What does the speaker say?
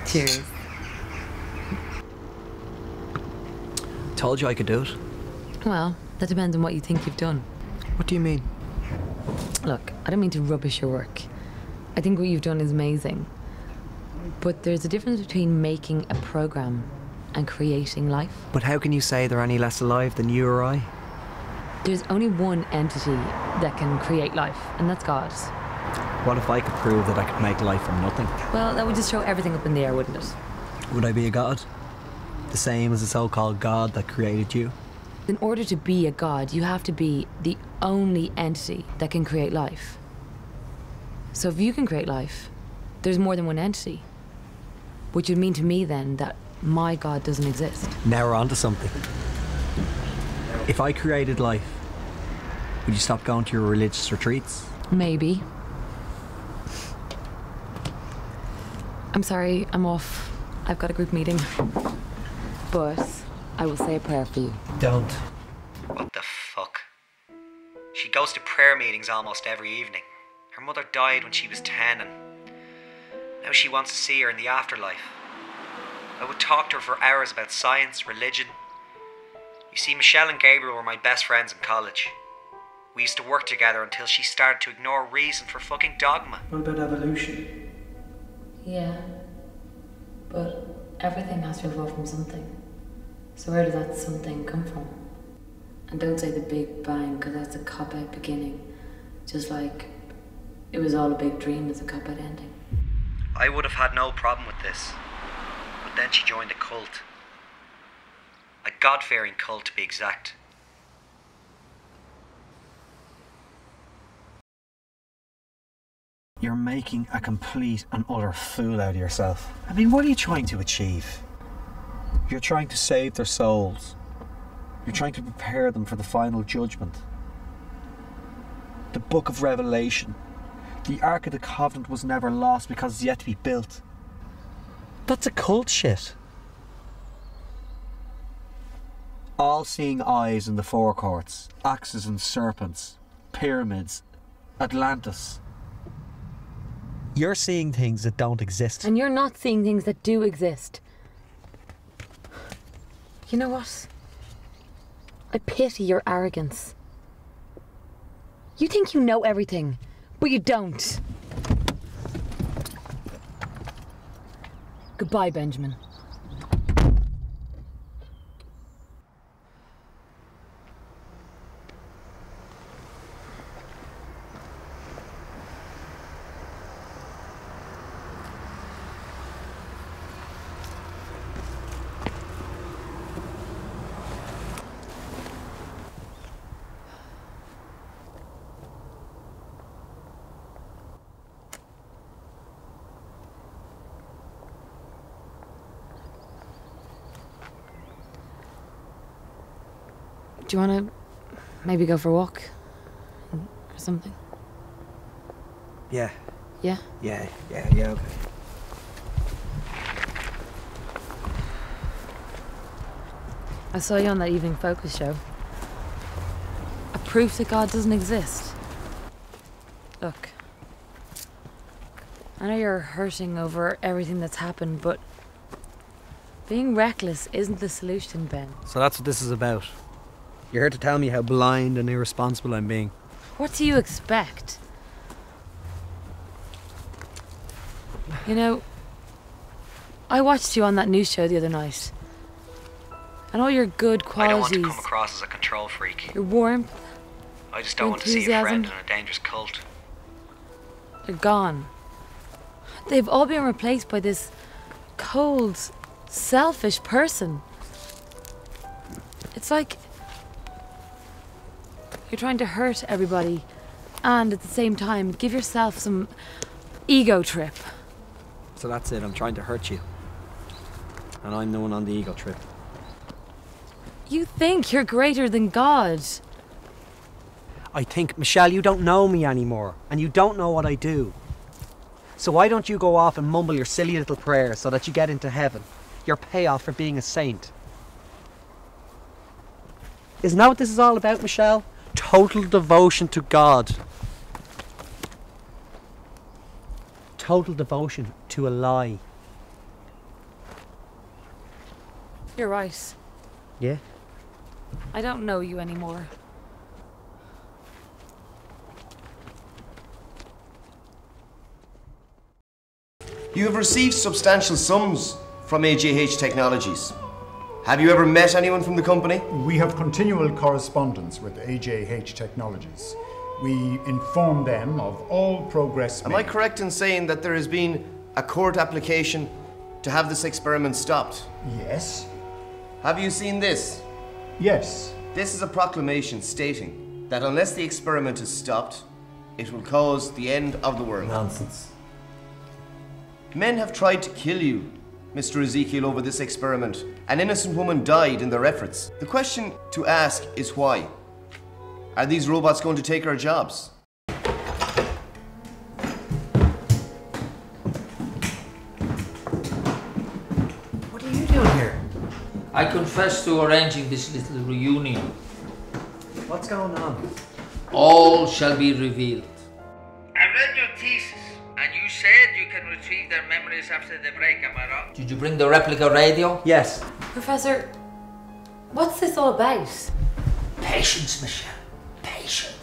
Cheers. Told you I could do it. Well, that depends on what you think you've done. What do you mean? Look, I don't mean to rubbish your work. I think what you've done is amazing. But there's a difference between making a program and creating life. But how can you say they're any less alive than you or I? There's only one entity that can create life, and that's God. What if I could prove that I could make life from nothing? Well, that would just throw everything up in the air, wouldn't it? Would I be a god? The same as the so-called God that created you? In order to be a god, you have to be the only entity that can create life. So if you can create life, there's more than one entity. Which would mean to me then that my God doesn't exist. Now we're onto something. If I created life, would you stop going to your religious retreats? Maybe. I'm sorry, I'm off. I've got a group meeting. But I will say a prayer for you. Don't. What the fuck? She goes to prayer meetings almost every evening. Her mother died when she was 10 and now she wants to see her in the afterlife. I would talk to her for hours about science, religion. You see, Michelle and Gabriel were my best friends in college. We used to work together until she started to ignore reason for fucking dogma. What about evolution? Yeah. But everything has to evolve from something. So where does that something come from? And don't say the Big Bang, because that's a cop-out beginning. Just like it was all a big dream as a cop-out ending. I would have had no problem with this. But then she joined a cult. A God-fearing cult, to be exact. You're making a complete and utter fool out of yourself. I mean, what are you trying to achieve? You're trying to save their souls. You're trying to prepare them for the final judgment. The Book of Revelation. The Ark of the Covenant was never lost because it's yet to be built. That's a cult shit. All-seeing eyes in the forecourts, axes and serpents, pyramids, Atlantis. You're seeing things that don't exist. And you're not seeing things that do exist. You know what? I pity your arrogance. You think you know everything, but you don't. Goodbye, Benjamin. Do you want to maybe go for a walk? Or something? Yeah. Yeah? Yeah, okay. I saw you on that evening focus show. A proof that God doesn't exist. Look, I know you're hurting over everything that's happened, but being reckless isn't the solution, Ben. So that's what this is about. You're here to tell me how blind and irresponsible I'm being. What do you expect? You know, I watched you on that news show the other night. And all your good I don't want qualities, to come across as a control freak. your warmth, I just don't want to see a enthusiasm. friend in a dangerous cult. they're gone. They've all been replaced by this cold, selfish person. It's like you're trying to hurt everybody and at the same time give yourself some ego trip. So that's it, I'm trying to hurt you. And I'm the one on the ego trip. You think you're greater than God. I think, Michelle, you don't know me anymore. And you don't know what I do. So why don't you go off and mumble your silly little prayers so that you get into heaven? Your payoff for being a saint. Isn't that what this is all about, Michelle? Total devotion to God. Total devotion to a lie. You're right. Yeah? I don't know you anymore. You have received substantial sums from AJH Technologies. Have you ever met anyone from the company? We have continual correspondence with AJH Technologies. We inform them of all progress made. Am I correct in saying that there has been a court application to have this experiment stopped? Yes. Have you seen this? Yes. This is a proclamation stating that unless the experiment is stopped, it will cause the end of the world. Nonsense. Men have tried to kill you, Mr. Ezekiel, over this experiment. An innocent woman died in their efforts. The question to ask is why? Are these robots going to take our jobs? What are you doing here? I confess to arranging this little reunion. What's going on? All shall be revealed. I read your thesis, and you said you can retrieve their memories after the break, am I wrong? Did you bring the replica radio? Yes. Professor, what's this all about? Patience, Michelle. Patience.